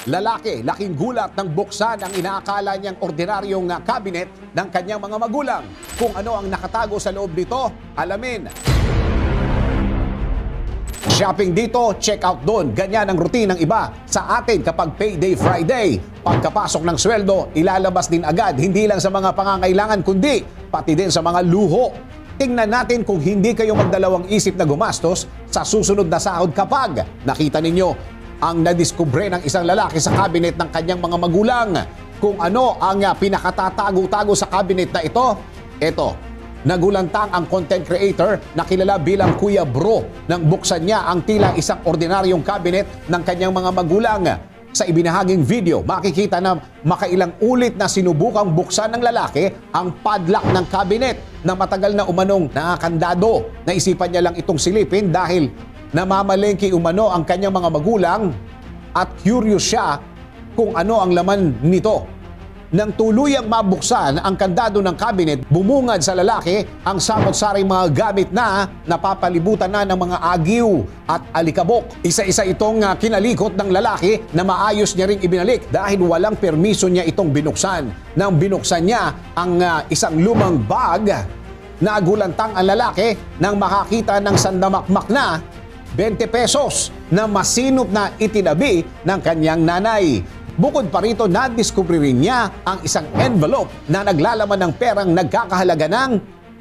Lalaki, laking gulat ng buksan ang inaakala niyang ordinaryong cabinet ng kanyang mga magulang. Kung ano ang nakatago sa loob nito, alamin. Shopping dito, check out doon. Ganyan ang routine ng iba sa atin kapag payday Friday. Pagkapasok ng sweldo, ilalabas din agad, hindi lang sa mga pangangailangan kundi pati din sa mga luho. Tingnan natin kung hindi kayo magdalawang isip na gumastos sa susunod na sahod kapag nakita ninyo ang nadiskubre ng isang lalaki sa cabinet ng kanyang mga magulang. Kung ano ang pinakatatago-tago sa cabinet na ito, eto. Nagulantang ang content creator na kilala bilang Kuya Bro nang buksan niya ang tila isang ordinaryong cabinet ng kanyang mga magulang. Sa ibinahaging video, makikita na makailang ulit na sinubukang buksan ng lalaki ang padlock ng cabinet na matagal na umanong nakakandado. Naisipan niya lang itong silipin dahil namamalengke umano ang kanyang mga magulang at curious siya kung ano ang laman nito. Nang tuluyang mabuksan ang kandado ng cabinet, bumungad sa lalaki ang samot-saring mga gamit na napapalibutan na ng mga agiw at alikabok. Isa-isa itong kinalikot ng lalaki na maayos niya ring ibinalik dahil walang permiso niya itong binuksan. Nang binuksan niya ang isang lumang bag, nagulantang ang lalaki nang makakita ng sandamakmak na 20 pesos na masinop na itinabi ng kanyang nanay. Bukod pa rito, nadiskubre rin niya ang isang envelope na naglalaman ng perang nagkakahalaga ng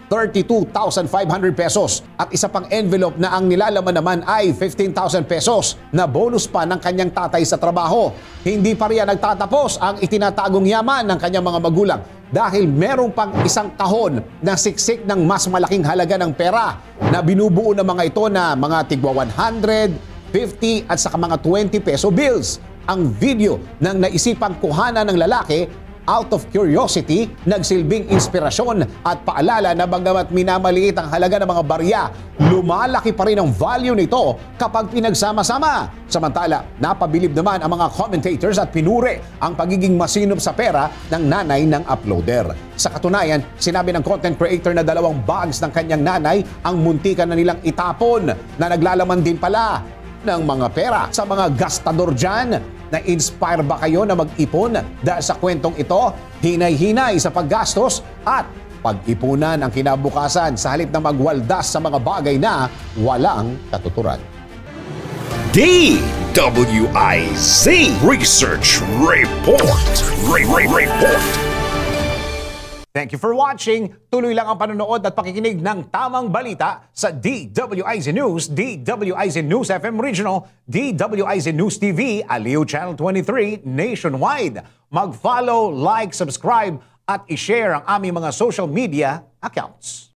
32,500 pesos at isa pang envelope na ang nilalaman naman ay 15,000 pesos na bonus pa ng kanyang tatay sa trabaho. Hindi pa riyan nagtatapos ang itinatagong yaman ng kanyang mga magulang dahil meron pang isang kahon na siksik ng mas malaking halaga ng pera na binubuo ng mga ito na mga tigwa 100, 50 at saka mga 20 peso bills. Ang video ng naisipang kuhanan ng lalaki out of curiosity, nagsilbing inspirasyon at paalala na bagamat minamaliit ang halaga ng mga barya, lumalaki pa rin ang value nito kapag pinagsama-sama. Samantala, napabilib naman ang mga commentators at pinuri ang pagiging masinop sa pera ng nanay ng uploader. Sa katunayan, sinabi ng content creator na 2 bags ng kanyang nanay ang muntikan na nilang itapon na naglalaman din pala ng mga pera. Sa mga gastador dyan, na-inspire ba kayo na mag-ipon dahil sa kwentong ito? Hinay-hinay sa paggastos at pag-ipunan ang kinabukasan sa halip na magwaldas sa mga bagay na walang katuturan. DWIZ Research Report. Report. Thank you for watching. Tuloy lang ang panonood at pakikinig ng tamang balita sa DWIZ News, DWIZ News FM Regional, DWIZ News TV, Aliw Channel 23 nationwide. Mag-follow, like, subscribe at i-share ang aming mga social media accounts.